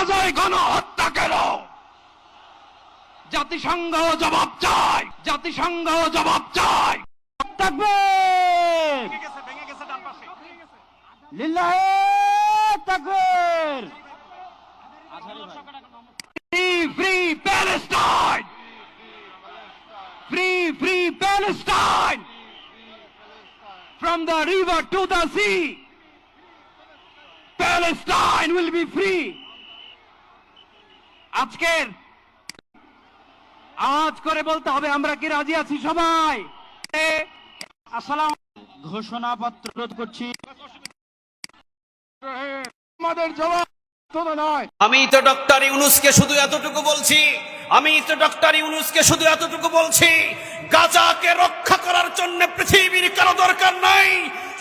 গাজায় গণহত্যা কেন? জাতিসংঘ জবাব চায়, জাতিসংঘ জবাব চায়। তাকবীর, লিল্লাহে তাকবীর। Free, free Palestine! Free, free Palestine! From the river to the sea, Palestine will be free. আজকের আওয়াজ করে বলতে হবে আমরা কি রাজি আছি সবাই? আসসালাম। ঘোষণাপত্র রোধ করছি। আমাদের জবাব নয়। আমি তো ডক্টর ইউনূসকে শুধু এতটুকু বলছি, গাজাকে রক্ষা করার জন্য পৃথিবীর কারো দরকার নাই,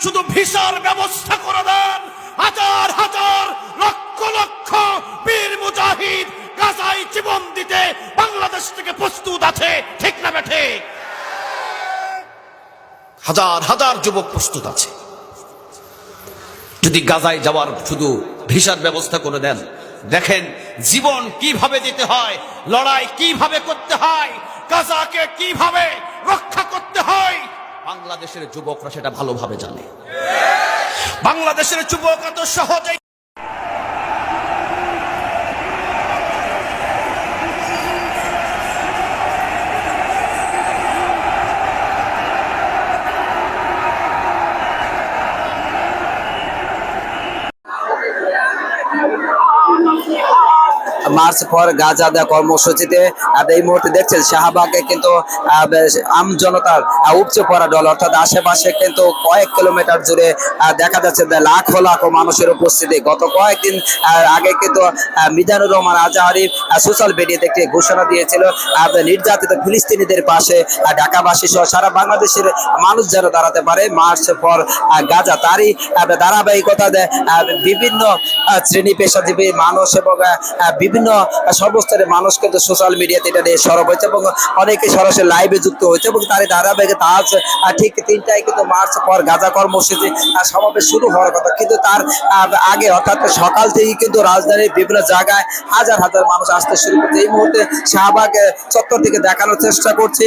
শুধু ভিসার ব্যবস্থা করে দেন। হাজার হাজার লক্ষ লক্ষ বীর মুজাহিদ গাজায় জীবন দিতে বাংলাদেশ থেকে প্রস্তুত আছে, ঠিক না বেঠে? হাজার হাজার যুবক প্রস্তুত আছে। যদি গাজায় যাওয়ার শুধু ভিসার ব্যবস্থা করে দেন, দেখেন জীবন কিভাবে দিতে হয়, লড়াই কিভাবে করতে হয়, গাজাকে কিভাবে রক্ষা করতে হয়, বাংলাদেশের যুবকরা সেটা ভালোভাবে জানে। বাংলাদেশের যুবক এত সহজে মার্চ ফর গাজা কর্মসূচিতে এই মুহূর্তে দেখছেন শাহবাগে কিন্তু আম জনতার উপচে পড়া দল, অর্থাৎ আশেপাশে কিন্তু কয়েক কিলোমিটার জুড়ে দেখা যাচ্ছে লাখো লাখো মানুষের উপস্থিতি। গত কয়েকদিন আগে কিন্তু মিজানুর রহমান আজাহারি সোশ্যাল মিডিয়াতে একটি ঘোষণা দিয়েছিল নির্যাতিত ফিলিস্তিনিদের পাশে ঢাকাবাসী সহ সারা বাংলাদেশের মানুষ যেন দাঁড়াতে পারে। মার্চ ফর গাজা তারই ধারাবাহিকতা বিভিন্ন শ্রেণী পেশাজীবী মানুষ এবং বিভিন্ন সর্বস্তরের মানুষ কিন্তু সোশ্যাল মিডিয়াতে এটা নিয়ে সরব হয়েছে এবং অনেকে সরাসরি লাইভে যুক্ত হয়েছে এবং তারই ধারাবাহিকতা আজ ঠিক 3টায় কিন্তু মার্চ পর গাজা কর্মসূচি সমাবেশ শুরু হওয়ার কথা, কিন্তু তার আগে অর্থাৎ সকাল থেকেই কিন্তু রাজধানীর বিভিন্ন জায়গায় হাজার হাজার মানুষ আসতে শুরু করছে। এই মুহূর্তে শাহবাগ চত্বর থেকে দেখানোর চেষ্টা করছি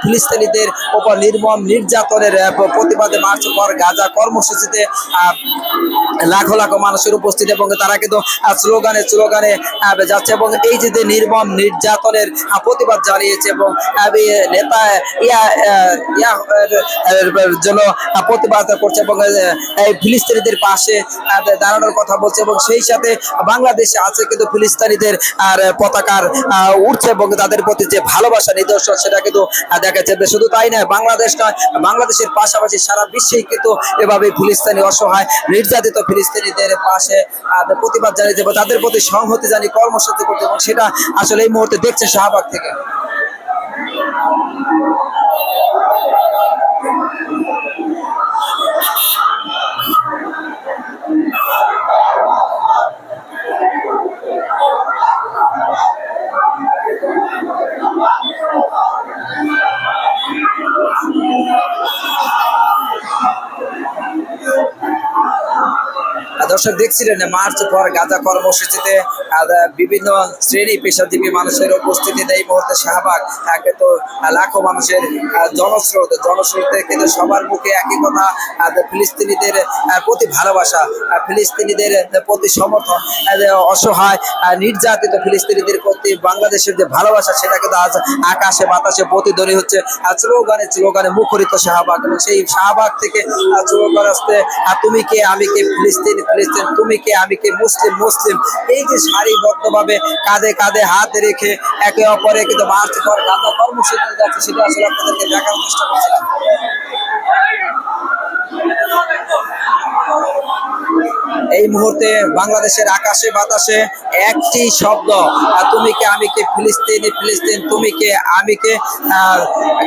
ফিলিস্তিনিদের উপর নির্মম নির্যাতনের প্রতিবাদে মার্চ পর গাজা কর্মসূচিতে লাখো লাখো মানুষের উপস্থিতি এবং তারা কিন্তু স্লোগানে যাচ্ছে এবং এই যে নির্মম নির্যাতনের প্রতিবাদ জানিয়েছে এবং নেতা জন্য প্রতিবাদ করছে এবং এই ফিলিস্তিনিদের পাশে দাঁড়ানোর কথা বলছে এবং সেই সাথে বাংলাদেশে আছে কিন্তু ফিলিস্তিনিদের আর পতাকার উঠছে এবং তাদের প্রতি যে ভালোবাসা নিদর্শন সেটা কিন্তু দেখা যাচ্ছে। শুধু তাই নয়, বাংলাদেশ নয়, বাংলাদেশের পাশাপাশি সারা বিশ্বেই কিন্তু এভাবে ফিলিস্তিনি অসহায় নির্যাতিত ফিলিস্তিনিদের পাশে প্রতিবাদ জানিয়ে দেবো, তাদের প্রতি সংহতি জানিয়ে কর্মসূচি করতে, এবং সেটা আসলে এই মুহূর্তে দেখছে শাহবাগ থেকে। দর্শক দেখছিলেন মার্চ পর গাজা কর্মসূচিতে বিভিন্ন শ্রেণী পেশাজীবী মানুষের উপস্থিতি। এই মুহূর্তে শাহবাগ কিন্তু লাখো মানুষের জনস্রোতে কিন্তু সবার মুখে একই কথা, ফিলিস্তিনিদের প্রতি ভালোবাসা, ফিলিস্তিনিদের প্রতি সমর্থন, অসহায় নির্যাতিত ফিলিস্তিনিদের প্রতি বাংলাদেশের যে ভালোবাসা সেটা কিন্তু আজ আকাশে বাতাসে প্রতিধ্বনি হচ্ছে। স্লোগানে মুখরিত শাহবাগ এবং সেই শাহবাগ থেকে স্লোগান আসতে তুমি কে আমি কে ফিলিস্তিন, তুমি কে আমি কে মুসলিম, এই যে সারিবদ্ধভাবে কাঁধে কাঁধে হাত রেখে একে অপরে কিন্তু মার্চ পর গাজা কর্মসূচি যাচ্ছে, সেটা আসলে আপনাদেরকে দেখার চেষ্টা করছিলাম। এই মুহূর্তে বাংলাদেশের আকাশে বাতাসে একটি শব্দ, তুমি কে আমি কে ফিলিস্তিন, তুমি কে আমি কে।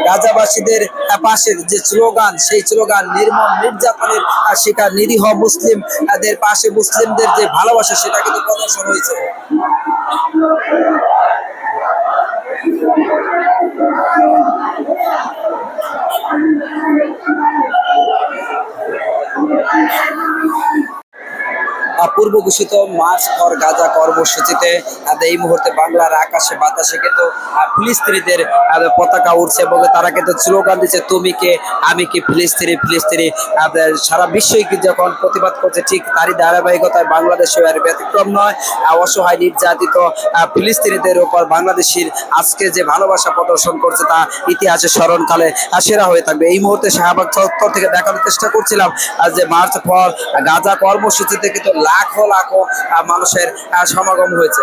গাজাবাসীদের পাশে যে স্লোগান, সেই স্লোগান নির্মম নির্যাতনের শিকার নিরীহ মুসলিমদের পাশে মুসলিমদের যে ভালোবাসা সেটা কিন্তু প্রদর্শন হয়েছে। পূর্ব পূর্ব ঘোষিত মার্চ ফর গাজা কর্মসূচিতে এই মুহূর্তে বাংলার আকাশে বাতাসে কিন্তু ফিলিস্তিনিদের পতাকা উঠছে এবং তারা কিন্তু স্লোগান দিচ্ছে তুমি কে আমি কি ফিলিস্তিনি ফিলিস্তিনি। সারা বিশ্বই যখন প্রতিবাদ করছে ঠিক তারই ধারাবাহিকতায় বাংলাদেশেও এর ব্যতিক্রম নয়। অসহায় নির্যাতিত ফিলিস্তিনিদের উপর বাংলাদেশের আজকে যে ভালোবাসা প্রদর্শন করছে তা ইতিহাসে স্মরণকালে সেরা হয়ে থাকবে। এই মুহূর্তে শাহবাগ চত্বর থেকে দেখানোর চেষ্টা করছিলাম যে মার্চ ফর গাজা কর্মসূচিতে কিন্তু লাখো লাখো মানুষের সমাগম হয়েছে।